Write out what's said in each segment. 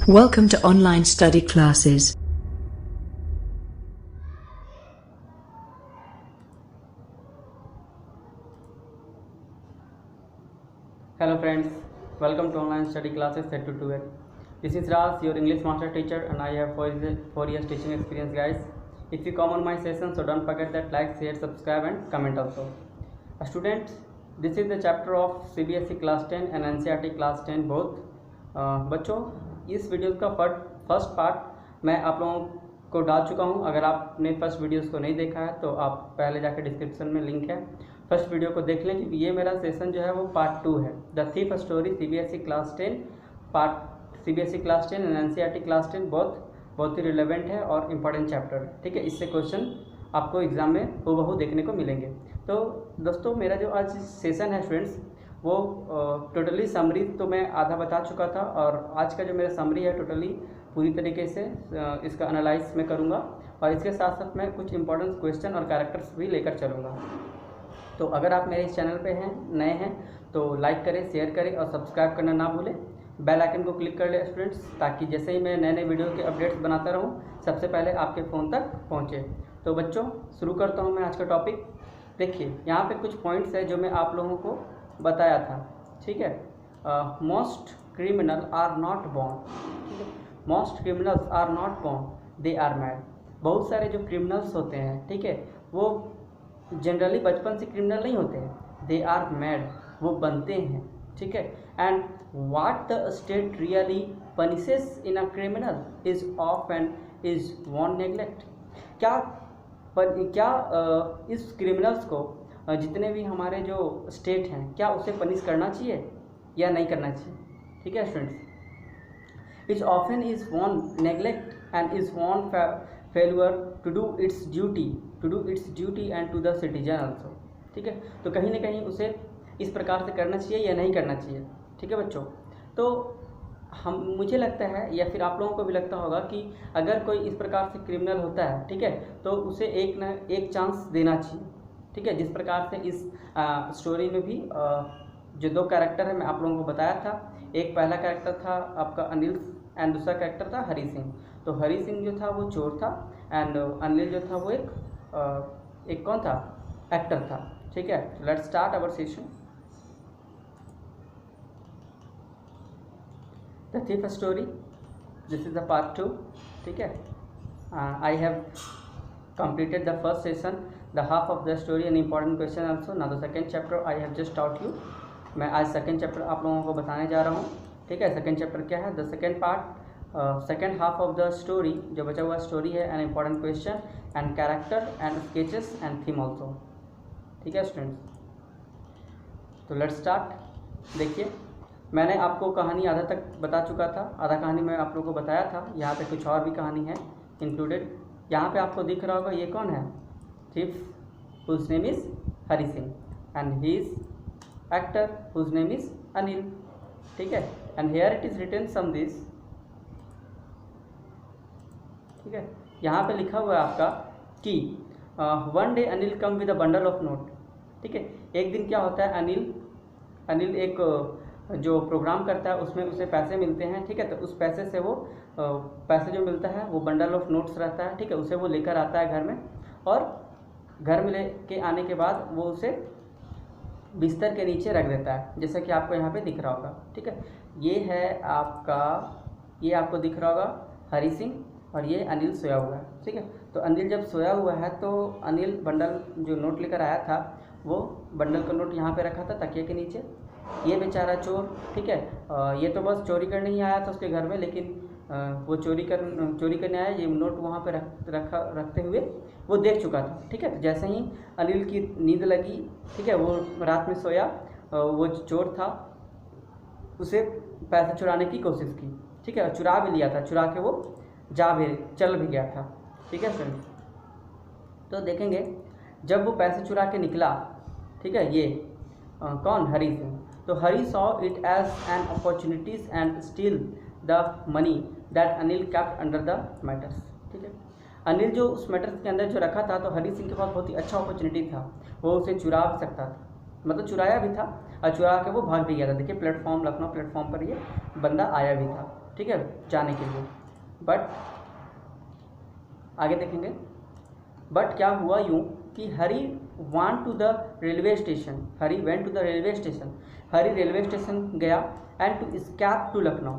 Welcome to online study classes. Hello friends, welcome to online study classes set to 2L. This is Ras, your English master teacher, and I have 4 years teaching experience, guys. If you come on my session, so don't forget that like, share, subscribe and comment also. Students, this is the chapter of CBSE class 10 and NCERT class 10 both. बच्चों, इस video का first part मैं आप लोगों को डाल चुका हूं। अगर आपने फर्स्ट वीडियोस को नहीं देखा है तो आप पहले जाकर डिस्क्रिप्शन में लिंक है, फर्स्ट वीडियो को देख लें, क्योंकि ये मेरा सेशन जो है वो पार्ट 2 है। The thief story CBSE class 10 part CBSE class 10 and NCERT class 10 बहुत ही रिलेवेंट है और इम्पॉर्टेंट चैप्टर है। ठीक है, इससे क्वेश्चन आपको एग्जाम में हूबहू देखने को मिलेंगे। तो दोस्तों, मेरा जो आज सेशन है स्टूडेंट्स, वो टोटली समरी तो मैं आधा बता चुका था, और आज का जो मेरा समरी है टोटली पूरी तरीके से इसका एनालाइज मैं करूँगा, और इसके साथ साथ मैं कुछ इंपॉर्टेंट क्वेश्चन और कैरेक्टर्स भी लेकर चलूँगा। तो अगर आप मेरे इस चैनल पे हैं, नए हैं, तो लाइक करें, शेयर करें और सब्सक्राइब करना ना भूलें। बेल आइकन को क्लिक कर ले स्टूडेंट्स, ताकि जैसे ही मैं नए वीडियो के अपडेट्स बनाता रहूँ, सबसे पहले आपके फ़ोन तक पहुँचे। तो बच्चों, शुरू करता हूँ मैं आज का टॉपिक। देखिए, यहाँ पे कुछ पॉइंट्स है जो मैं आप लोगों को बताया था। ठीक है, most criminal are not born. ठीक है, most criminals are not born, they are made. बहुत सारे जो क्रिमिनल्स होते हैं, ठीक है, वो जनरली बचपन से क्रिमिनल नहीं होते हैं, दे आर मैड, वो बनते हैं। ठीक है, and what the state really punishes in a criminal is of and is own neglect. क्या इस क्रिमिनल्स को जितने भी हमारे जो स्टेट हैं, क्या उसे पनिश करना चाहिए या नहीं करना चाहिए। ठीक है students, is often is own neglect and is own failure to do its duty and to the citizen also. ठीक है, तो कहीं ना कहीं उसे इस प्रकार से करना चाहिए या नहीं करना चाहिए। ठीक है बच्चों, तो मुझे लगता है, या फिर आप लोगों को भी लगता होगा, कि अगर कोई इस प्रकार से क्रिमिनल होता है, ठीक है, तो उसे एक चांस देना चाहिए। ठीक है, जिस प्रकार से इस स्टोरी में भी जो 2 कैरेक्टर है मैं आप लोगों को बताया था। एक पहला कैरेक्टर था आपका अनिल एंड दूसरा कैरेक्टर था हरी सिंह। तो हरी सिंह जो था वो चोर था, एंड अनिल जो था वो एक कौन था, एक्टर था। ठीक है, let's start our session. The thief story, this is the part 2। ठीक है, I have completed the first session, the half of the story and important question also. Now the second chapter I have just taught you. मैं आज second chapter आप लोगों को बताने जा रहा हूँ। ठीक है, सेकेंड चैप्टर क्या है, the second part, second half of the story, जो बचा हुआ स्टोरी है, an important question and character and sketches and theme also. ठीक है स्टूडेंट्स, तो लेट्स स्टार्ट। देखिए, मैंने आपको कहानी आधा तक बता चुका था, आधा कहानी मैं आप लोगों को बताया था। यहाँ पे कुछ और भी कहानी है इंक्लूडेड। यहाँ पे आपको दिख रहा होगा, ये कौन है, thief whose name is Hari Singh, and he is actor whose name is Anil. ठीक है, and here it is written some this. ठीक है, यहाँ पे लिखा हुआ है आपका कि one day Anil come with a bundle of note. ठीक है, एक दिन क्या होता है, अनिल एक जो प्रोग्राम करता है उसमें उसे पैसे मिलते हैं। ठीक है, तो उस पैसे से वो पैसे जो मिलता है वो बंडल ऑफ नोट्स रहता है। ठीक है, उसे वो लेकर आता है घर में, और घर में लेके आने के बाद वो उसे बिस्तर के नीचे रख देता है, जैसा कि आपको यहाँ पे दिख रहा होगा। ठीक है, ये है आपका, ये आपको दिख रहा होगा हरी सिंह, और ये अनिल सोया हुआ है। ठीक है, तो अनिल जब सोया हुआ है तो अनिल बंडल जो नोट लेकर आया था, वो बंडल का नोट यहाँ पे रखा था तकिए के नीचे। ये बेचारा चोर, ठीक है, ये तो बस चोरी करने ही आया था उसके घर में, लेकिन वो चोरी करने आया, ये नोट वहाँ पे रखते हुए वो देख चुका था। ठीक है, तो जैसे ही अनिल की नींद लगी, ठीक है, वो रात में सोया, वो चोर था, उसे पैसे चुराने की कोशिश की। ठीक है, चुरा भी लिया था, चुरा के वो चल भी गया था। ठीक है फ्रेंड, तो देखेंगे जब वो पैसे चुरा के निकला, ठीक है, ये कौन, हरी सिंह, तो Hari saw it as an opportunities and steal the money that Anil kept under the mattress. ठीक है, अनिल जो उस मैटर्स के अंदर जो रखा था, तो हरी सिंह के पास बहुत ही अच्छा अपॉर्चुनिटी था, वो उसे चुरा भी सकता था, मतलब चुराया भी था, और चुरा के वो भाग भी गया था। देखिए, प्लेटफॉर्म, लखनऊ प्लेटफॉर्म पर ये बंदा आया भी था। ठीक है, जाने के लिए। बट आगे देखेंगे, बट क्या हुआ यूँ कि Hari went to the railway station, Hari went to the railway station, Hari railway station गया and to escape to Lucknow,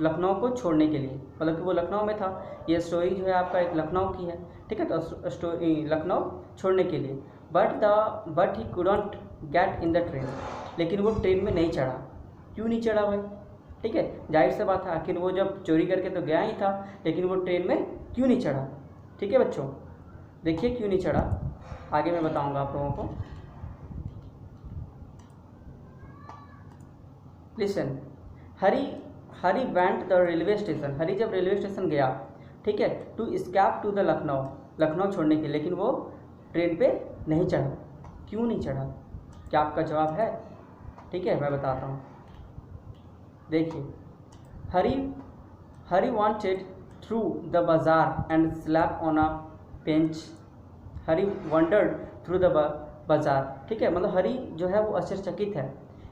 Lucknow को छोड़ने के लिए, मतलब कि वो लखनऊ में था। ये स्टोरी जो है आपका एक लखनऊ की है, ठीक है, तो स्टोरी लखनऊ छोड़ने के लिए। But he couldn't get in the train, लेकिन वो ट्रेन में नहीं चढ़ा। क्यों नहीं चढ़ा भाई? ठीक है, जाहिर सी बात है, आखिर वो जब चोरी करके तो गया ही था, लेकिन वो ट्रेन में क्यों नहीं चढ़ा? ठीक है बच्चों, देखिए क्यों नहीं चढ़ा, आगे मैं बताऊंगा आप लोगों को। Listen, Hari went the railway station, Hari जब रेलवे स्टेशन गया, ठीक है, to escape to the Lucknow, Lucknow छोड़ने के, लेकिन वो ट्रेन पे नहीं चढ़ा। क्यों नहीं चढ़ा? क्या आपका जवाब है? ठीक है, मैं बताता हूँ। देखिए, Hari wanted through the bazaar and slept on a bench, Hari wandered through the bazaar, ठीक है, मतलब हरी जो है वो आश्चर्यचकित है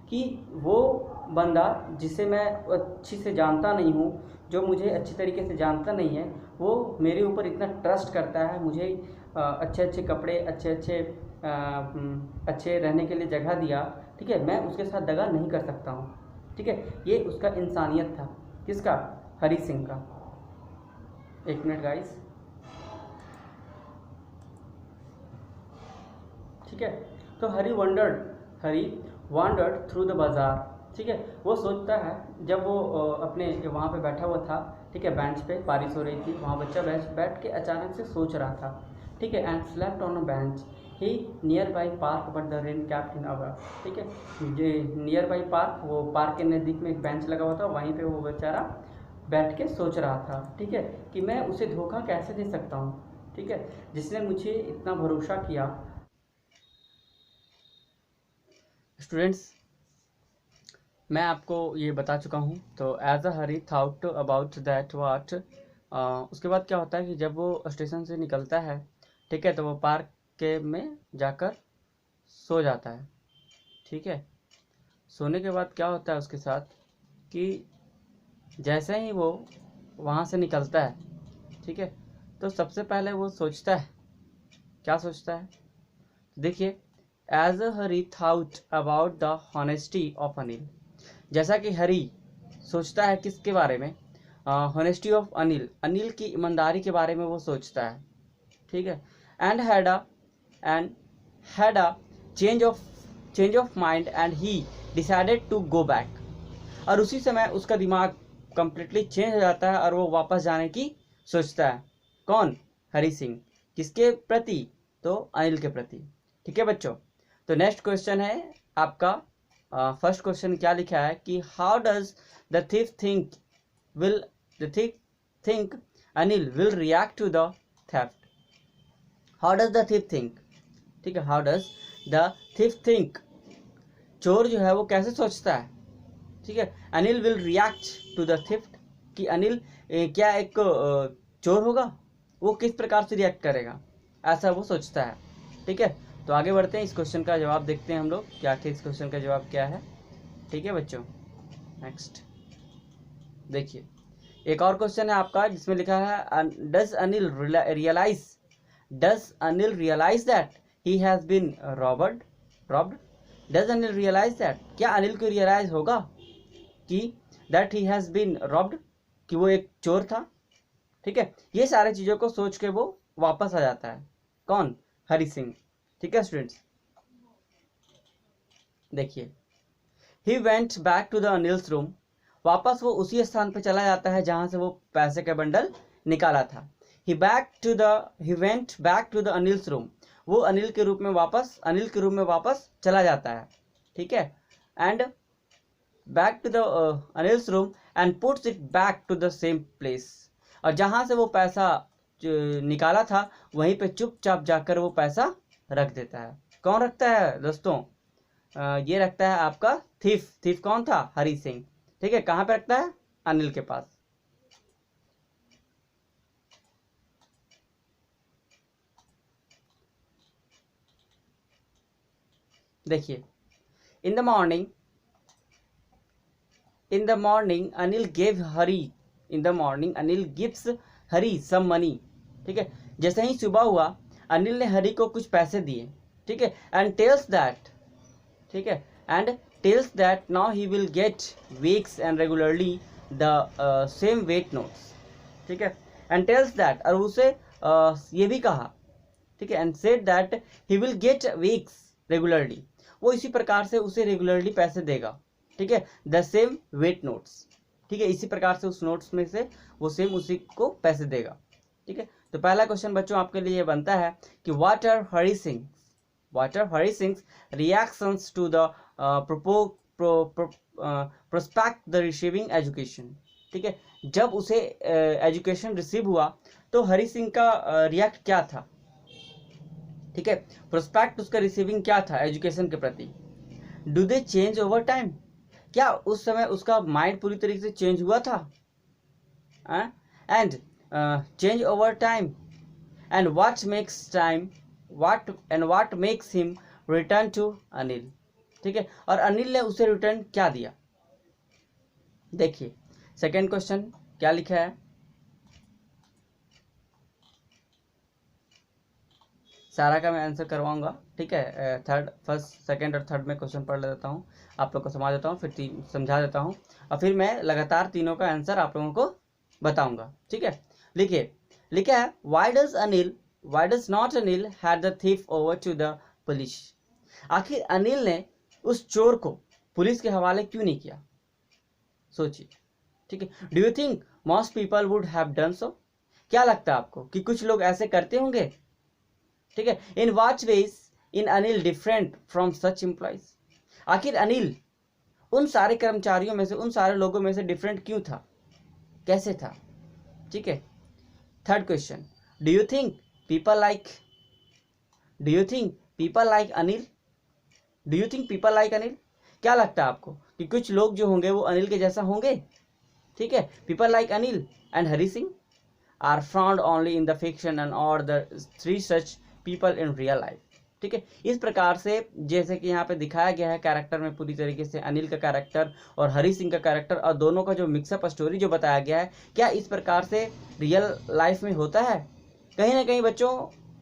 कि वो बंदा जिसे मैं अच्छी से जानता नहीं हूँ, जो मुझे अच्छी तरीके से जानता नहीं है, वो मेरे ऊपर इतना ट्रस्ट करता है, मुझे अच्छे अच्छे कपड़े, अच्छे रहने के लिए जगह दिया, ठीक है, मैं उसके साथ दगा नहीं कर सकता हूँ। ठीक है, ये उसका इंसानियत था, किसका? हरी सिंह का। एक मिनट गाइस, ठीक है, तो हरी वंडर्ड थ्रू द बाजार, ठीक है, वो सोचता है, जब वो अपने वहाँ पे बैठा हुआ था, ठीक है, बेंच पे, बारिश हो रही थी, वहाँ बच्चा बैठ के अचानक से सोच रहा था, ठीक है, and slept on a bench he nearby park but the rain kept in hour, ठीक है, ये नियर बाई पार्क, वो पार्क के नज़दीक में एक बेंच लगा हुआ था, वहीं पे वो बेचारा बैठ के सोच रहा था, ठीक है, कि मैं उसे धोखा कैसे दे सकता हूँ, ठीक है, जिसने मुझे इतना भरोसा किया। स्टूडेंट्स, मैं आपको ये बता चुका हूँ। तो as a Hari thought about that what, उसके बाद क्या होता है कि जब वो स्टेशन से निकलता है, ठीक है, तो वो पार्क के में जाकर सो जाता है। ठीक है, सोने के बाद क्या होता है उसके साथ कि जैसे ही वो वहाँ से निकलता है, ठीक है, तो सबसे पहले वो सोचता है, क्या सोचता है? देखिए, as a Hari thought about the honesty of Anil, जैसा कि हरी सोचता है किसके बारे में? हॉनेस्टी ऑफ अनिल, अनिल की ईमानदारी के बारे में वो सोचता है। ठीक है, and had a change of mind and he decided to go back, और उसी समय उसका दिमाग कंप्लीटली चेंज हो जाता है और वो वापस जाने की सोचता है। कौन? हरी सिंह। किसके प्रति? तो अनिल के प्रति। ठीक है बच्चों, तो नेक्स्ट क्वेश्चन है आपका, फर्स्ट क्वेश्चन क्या लिखा है कि how does the thief think Anil will react to the theft. How does the thief think, ठीक है, how does the thief think, चोर जो है वो कैसे सोचता है? ठीक है, Anil will react to the theft, कि अनिल क्या एक चोर होगा, वो किस प्रकार से रिएक्ट करेगा, ऐसा वो सोचता है। ठीक है, तो आगे बढ़ते हैं, इस क्वेश्चन का जवाब देखते हैं हम लोग कि आखिर इस क्वेश्चन का जवाब क्या है। ठीक है बच्चों, नेक्स्ट देखिए, एक और क्वेश्चन है आपका जिसमें लिखा है does Anil realise that he has been robbed. Does Anil realise that, क्या अनिल को रियलाइज होगा कि that he has been robbed, कि वो एक चोर था। ठीक है, ये सारी चीजों को सोच के वो वापस आ जाता है। कौन? हरी सिंह। ठीक है स्टूडेंट्स, देखिए, he went back to the Anil's room, वापस वो उसी स्थान पर चला जाता है जहां से वो पैसे का बंडल निकाला था। He went back to the Anil's room, वो अनिल के रूम में वापस चला जाता है। ठीक है, and back to the Anil's room and puts it back to the same place, और जहां से वो पैसा निकाला था वहीं पे चुपचाप जाकर वो पैसा रख देता है। कौन रखता है दोस्तों? ये रखता है आपका थीफ कौन था? हरी सिंह। ठीक है, कहाँ पे रखता है? अनिल के पास। देखिए, in the morning Anil gave Hari in the morning Anil gives Hari some money, ठीक है, जैसे ही सुबह हुआ अनिल ने हरी को कुछ पैसे दिए, ठीक है, एंड टेल्स दैट, ठीक है, and tells that now he will get weeks and regularly the same wait notes, ठीक है, एंड टेल्स दैट, और उसे ये भी कहा, ठीक है, and said that he will get weeks regularly, वो इसी प्रकार से उसे रेगुलरली पैसे देगा, ठीक है, द सेम वेट नोट्स, ठीक है, इसी प्रकार से उस नोट्स में से वो सेम उसी को पैसे देगा, ठीक है। तो पहला क्वेश्चन बच्चों आपके लिए बनता है कि what are Hari Singh reactions to the prospect the receiving education, ठीक है, जब उसे एजुकेशन रिसीव हुआ तो हरी सिंह का रिएक्ट क्या था, ठीक है, प्रोस्पेक्ट उसका रिसीविंग क्या था एजुकेशन के प्रति। Do they change over time, क्या उस समय उसका माइंड पूरी तरीके से चेंज हुआ था, and change over time, and what makes him return to Anil, ठीक है, और अनिल ने उसे रिटर्न क्या दिया। देखिए सेकेंड क्वेश्चन क्या लिखा है, सारा का मैं आंसर करवाऊंगा, ठीक है, फर्स्ट सेकंड और थर्ड में क्वेश्चन पढ़ लेता हूँ, आप लोग को समझा देता हूँ, फिर समझा देता हूँ, और फिर मैं लगातार तीनों का आंसर आप लोगों को बताऊंगा, ठीक है। लिखिए, लिखा है why does not Anil had the thief over to the police, आखिर अनिल ने उस चोर को पुलिस के हवाले क्यों नहीं किया, सोचिए, ठीक है। Do you think most people would have done so, क्या लगता है आपको कि कुछ लोग ऐसे करते होंगे, ठीक है। In what ways in Anil different from such employees, आखिर अनिल उन सारे कर्मचारियों में से, उन सारे लोगों में से डिफरेंट क्यों था, कैसे था, ठीक है। Third question, do you think people like Anil, क्या लगता है आपको कि कुछ लोग जो होंगे वो अनिल के जैसा होंगे, ठीक है। People like Anil and Hari Singh are found only in the fiction and or the three such people in real life, ठीक है। इस प्रकार से जैसे कि यहाँ पे दिखाया गया है कैरेक्टर में पूरी तरीके से अनिल का कैरेक्टर और हरी सिंह का कैरेक्टर, और दोनों का जो मिक्सअप स्टोरी जो बताया गया है, क्या इस प्रकार से रियल लाइफ में होता है, कहीं ना कहीं बच्चों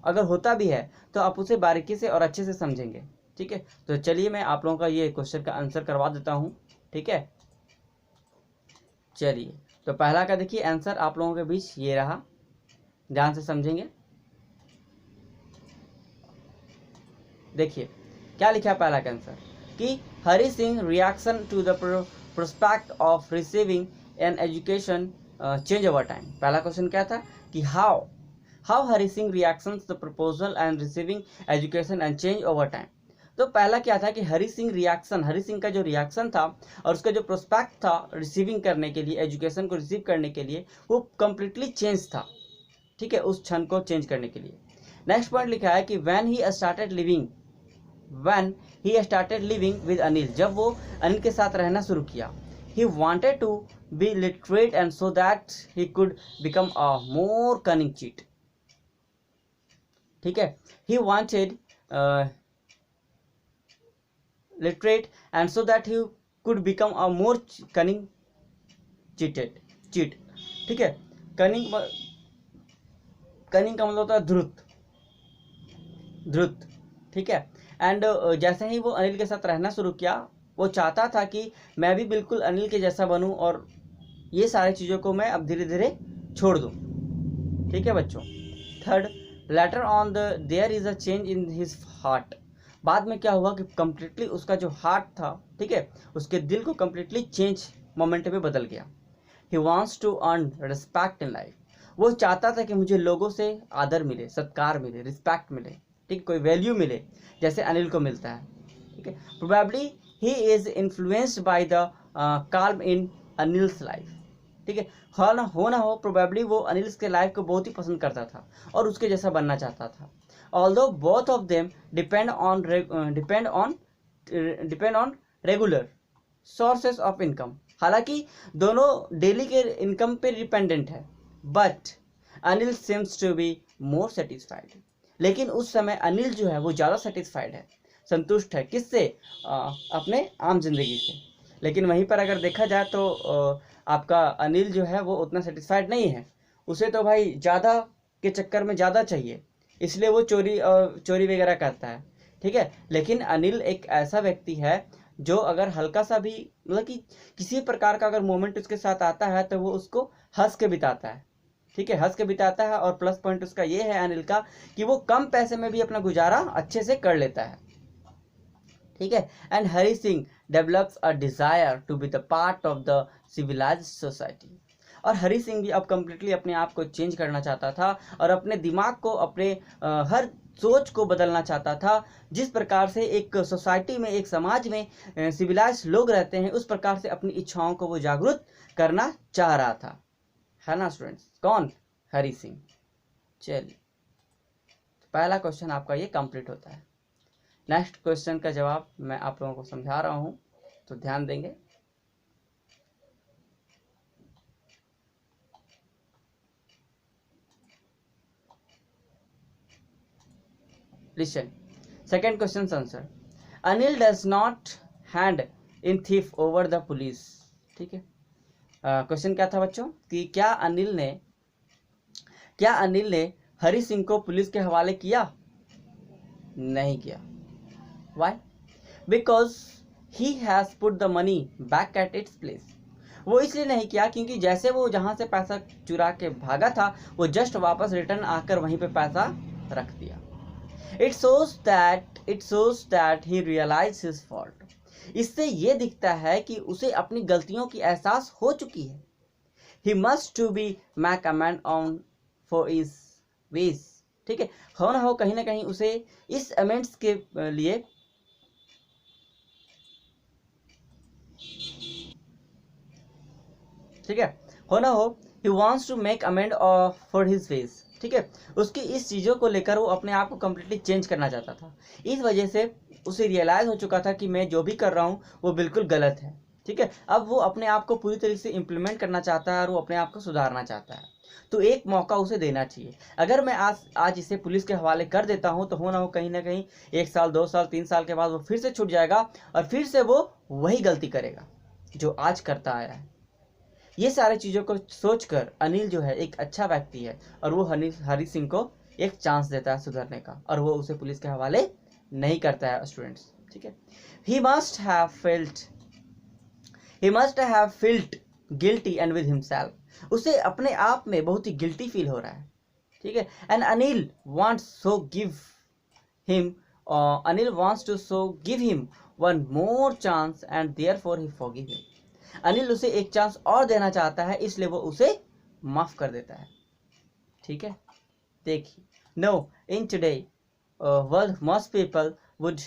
अगर होता भी है तो आप उसे बारीकी से और अच्छे से समझेंगे, ठीक है। तो चलिए मैं आप लोगों का ये क्वेश्चन का आंसर करवा देता हूँ, ठीक है। चलिए तो पहला का देखिए आंसर आप लोगों के बीच ये रहा, ध्यान से समझेंगे। देखिए क्या लिखा है पहला का आंसर कि Hari Singh reaction to the prospect of receiving an education change over time. पहला क्वेश्चन क्या था कि how Hari Singh reactions the proposal and receiving education and change over time. तो पहला क्या था कि हरी सिंह का जो रिएक्शन था और उसका जो प्रोस्पेक्ट था रिसीविंग करने के लिए, एजुकेशन को रिसीव करने के लिए, वो कम्प्लीटली चेंज था, ठीक है, उस क्षण को चेंज करने के लिए। नेक्स्ट पॉइंट लिखा है कि when he started living with Anil, जब वो अनिल के साथ रहना शुरू किया, he wanted to be literate and so that he could become a more cunning cheat, ठीक है। he wanted literate and so that he could become a more cunning cheat, ठीक है। cunning का मतलब होता है ध्रुत, ठीक है। एंड जैसे ही वो अनिल के साथ रहना शुरू किया, वो चाहता था कि मैं भी बिल्कुल अनिल के जैसा बनूं और ये सारी चीज़ों को मैं अब धीरे धीरे छोड़ दूं, ठीक है बच्चों। Third, later on their is a change in his heart. बाद में क्या हुआ कि कम्प्लीटली उसका जो हार्ट था, ठीक है, उसके दिल को कम्प्लीटली चेंज मोमेंट में बदल गया। He wants to earn respect in life. वो चाहता था कि मुझे लोगों से आदर मिले, सत्कार मिले, रिस्पेक्ट मिले, ठीक, कोई वैल्यू मिले जैसे अनिल को मिलता है, ठीक है। Probably he is influenced by the calm in Anil's life, ठीक है। हो ना हो प्रोबेबली वो अनिल्स के लाइफ को बहुत ही पसंद करता था और उसके जैसा बनना चाहता था। Although both of them depend on regular sources of income. हालांकि दोनों डेली के इनकम पे डिपेंडेंट है, but Anil seems to be more satisfied. लेकिन उस समय अनिल जो है वो ज़्यादा सेटिस्फाइड है, संतुष्ट है, किससे? अपने आम जिंदगी से। लेकिन वहीं पर अगर देखा जाए तो आपका अनिल जो है वो उतना सेटिस्फाइड नहीं है, उसे तो भाई ज़्यादा के चक्कर में ज़्यादा चाहिए, इसलिए वो चोरी वगैरह करता है, ठीक है। लेकिन अनिल एक ऐसा व्यक्ति है जो अगर हल्का सा भी मतलब कि किसी प्रकार का अगर मोमेंट उसके साथ आता है तो वो उसको हंस के बिताता है, ठीक है, हंस के बिताता है। और प्लस पॉइंट उसका ये है अनिल का कि वो कम पैसे में भी अपना गुजारा अच्छे से कर लेता है, ठीक है। And Hari Singh develops a desire to be the part of the civilised society. और हरी सिंह भी अब कम्प्लीटली अपने आप को चेंज करना चाहता था और अपने दिमाग को, अपने हर सोच को बदलना चाहता था। जिस प्रकार से एक सोसाइटी में, एक समाज में सिविलाइज्ड लोग रहते हैं, उस प्रकार से अपनी इच्छाओं को वो जागरूक करना चाह रहा था, है ना स्टूडेंट्स। कौन? हरी सिंह। चलिए, पहला क्वेश्चन आपका ये कंप्लीट होता है। नेक्स्ट क्वेश्चन का जवाब मैं आप लोगों को समझा रहा हूं, तो ध्यान देंगे। Listen, second question answer. Anil does not hand in thief over the police, ठीक है। क्वेश्चन क्या था बच्चों कि क्या अनिल ने हरी सिंह को पुलिस के हवाले किया? नहीं किया। Why? Because he has put the money back at its place. वो इसलिए नहीं किया क्योंकि जैसे वो जहां से पैसा चुरा के भागा था, वो जस्ट वापस रिटर्न आकर वहीं पे पैसा रख दिया। It shows that he realized his fault. इससे ये दिखता है कि उसे अपनी गलतियों की एहसास हो चुकी है। He must to be make amend on for his ways, ठीक है। हो ना हो कहीं ना कहीं उसे इस अमेंड्स के लिए ठीक है, हो ना हो he wants to make amend for his ways, ठीक है। उसकी इस चीज़ों को लेकर वो अपने आप को कम्प्लीटली चेंज करना चाहता था। इस वजह से उसे रियलाइज़ हो चुका था कि मैं जो भी कर रहा हूँ वो बिल्कुल गलत है, ठीक है। अब वो अपने आप को पूरी तरीके से इम्प्लीमेंट करना चाहता है और वो अपने आप को सुधारना चाहता है। तो एक मौका उसे देना चाहिए। अगर मैं आज इसे पुलिस के हवाले कर देता हूँ तो हो ना हो कहीं ना कहीं 1 साल 2 साल 3 साल के बाद वो फिर से छूट जाएगा और फिर से वो वही गलती करेगा जो आज करता आया है। ये सारी चीज़ों को सोचकर अनिल जो है एक अच्छा व्यक्ति है और वो हरी सिंह को एक चांस देता है सुधरने का, और वो उसे पुलिस के हवाले नहीं करता है स्टूडेंट्स, ठीक है। He must have felt guilty and with himself. उसे अपने आप में बहुत ही गिल्टी फील हो रहा है, ठीक है। And Anil wants to give him one more chance and therefore he forgive him. Anil उसे एक चांस और देना चाहता है, इसलिए वो उसे माफ कर देता है, ठीक है। देखिए, no in today world most people would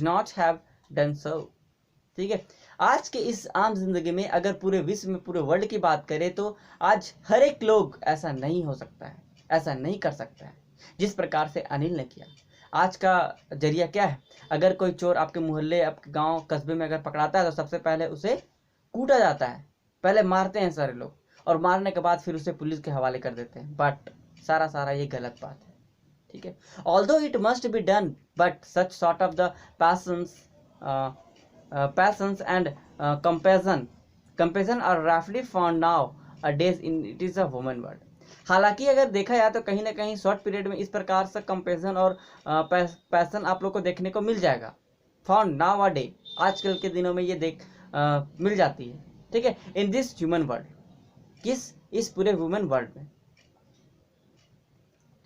not have done so, ठीक है। आज के इस आम जिंदगी में अगर पूरे विश्व में, पूरे वर्ल्ड की बात करें तो आज हर एक लोग ऐसा नहीं हो सकता है, ऐसा नहीं कर सकता है जिस प्रकार से अनिल ने किया। आज का जरिया क्या है? अगर कोई चोर आपके मोहल्ले, आपके गांव, कस्बे में अगर पकड़ाता है तो सबसे पहले उसे कूटा जाता है, पहले मारते हैं सारे लोग, और मारने के बाद फिर उसे पुलिस के हवाले कर देते हैं। बट सारा ये गलत बात है, ठीक है। Although it must be done, but such sort of the passions and compassion are रफली found nowadays in it is a woman world. हालांकि अगर देखा जाए तो कहीं ना कहीं शॉर्ट पीरियड में इस प्रकार से कंपेशन और पैशन आप लोग को देखने को मिल जाएगा। फाउंड नाउ अ डे, आजकल के दिनों में ये मिल जाती है, ठीक है। इन दिस ह्यूमन वर्ल्ड, इस पूरे ह्यूमन वर्ल्ड में,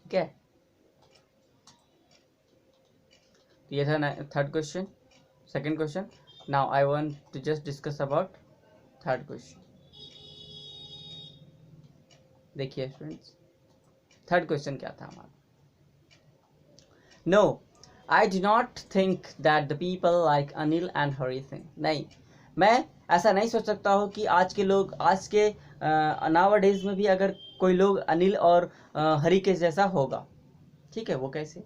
ठीक है। तो ये था third question, second question. Now I want to just discuss about third question. देखिए स्टूडेंट्स, थर्ड क्वेश्चन क्या था हमारा? No, I do not think that the people like Anil and Hari Singh. नहीं, मैं ऐसा नहीं सोच सकता हूँ कि आज के लोग, आज के नाउ डेज में भी अगर कोई लोग अनिल और हरी के जैसा होगा, ठीक है। वो कैसे?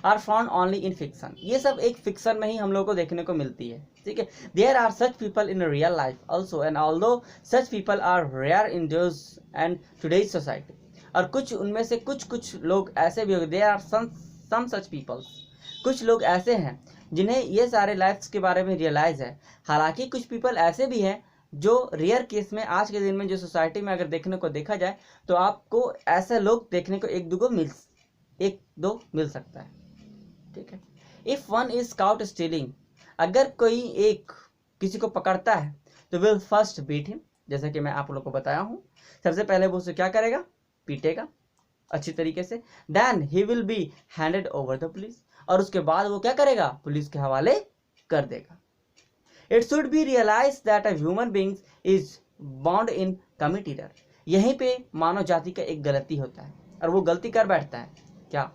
Are found only in fiction. ये सब एक फिक्शन में ही हम लोग को देखने को मिलती है, ठीक है। There are such people in real life also, and although such people are rare in those and today's society. और कुछ उनमें से कुछ लोग ऐसे भी होंगे, there are some such peoples, कुछ लोग ऐसे हैं जिन्हें ये सारे लाइफ्स के बारे में रियलाइज़ है। हालांकि कुछ पीपल ऐसे भी हैं जो रेयर केस में आज के दिन में जो सोसाइटी में अगर देखने को देखा जाए तो आपको ऐसे लोग देखने को एक दो मिल सकता है। ठीक है। If one is cout stealing, अगर कोई एक किसी को पकड़ता है तो विल फर्स्ट बीट हिम, जैसा कि मैं आप लोग को बताया हूँ। सबसे पहले वो उसे क्या करेगा, पीटेगा अच्छी तरीके से। Then he will be handed over the police, और उसके बाद वो क्या करेगा, पुलिस के हवाले कर देगा। It should be realise that a human beings is bound in commit error. यहीं पे मानव जाति का एक गलती होता है और वो गलती कर बैठता है क्या,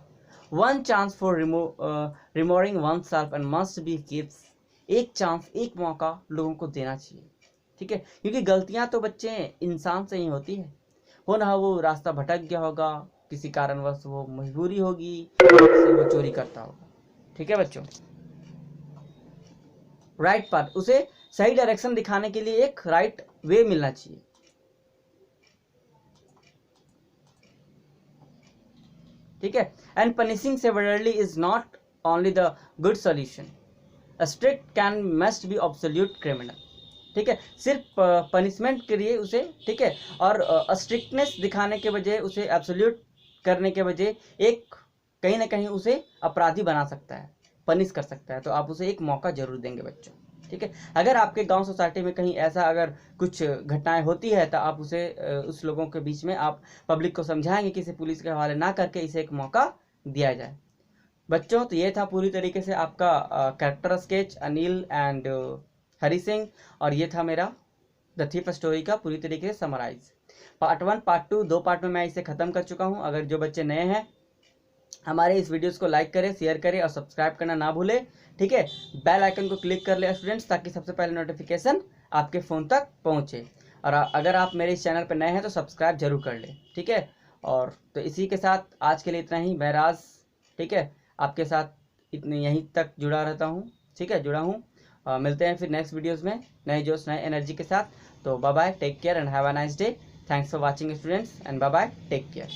one chance for removing oneself and must be gives. एक चांस, एक मौका लोगों को देना चाहिए। ठीक है, क्योंकि गलतियां तो बच्चे इंसान से ही होती है। हो ना वो रास्ता भटक गया होगा, किसी कारणवश वो मजबूरी होगी, से वो चोरी करता होगा। ठीक है बच्चों, राइट पाथ, उसे सही डायरेक्शन दिखाने के लिए एक राइट वे मिलना चाहिए। ठीक है, and punishing severally is not only the good solution, strict can must be absolute criminal. ठीक है, सिर्फ पनिशमेंट के लिए उसे, ठीक है, और स्ट्रिक्टनेस दिखाने के बजाय उसे एब्सोल्यूट करने के बजाय एक कहीं ना कहीं उसे अपराधी बना सकता है, पनिश कर सकता है। तो आप उसे एक मौका जरूर देंगे बच्चों। ठीक है, अगर आपके गांव सोसाइटी में कहीं ऐसा अगर कुछ घटनाएं होती है तो आप उसे उस लोगों के बीच में आप पब्लिक को समझाएंगे कि इसे पुलिस के हवाले ना करके इसे एक मौका दिया जाए। बच्चों, तो ये था पूरी तरीके से आपका character sketch Anil and Hari Singh, और ये था मेरा द थीफ स्टोरी का पूरी तरीके से समराइज। पार्ट 1 पार्ट 2 दो पार्ट में मैं इसे ख़त्म कर चुका हूँ। अगर जो बच्चे नए हैं हमारे इस वीडियोस को लाइक करें, शेयर करें और सब्सक्राइब करना ना भूलें। ठीक है, बेल आइकन को क्लिक कर ले स्टूडेंट्स, ताकि सबसे पहले नोटिफिकेशन आपके फ़ोन तक पहुँचे। और अगर आप मेरे इस चैनल पर नए हैं तो सब्सक्राइब जरूर कर लें। ठीक है, और तो इसी के साथ आज के लिए इतना ही। मैं राज, ठीक है, आपके साथ इतने यहीं तक जुड़ा रहता हूँ। ठीक है, जुड़ा हूँ। मिलते हैं फिर नेक्स्ट वीडियोस में नए जोश नए एनर्जी के साथ। तो bye bye, take care and have a nice day. Thanks for watching students and bye bye, take care.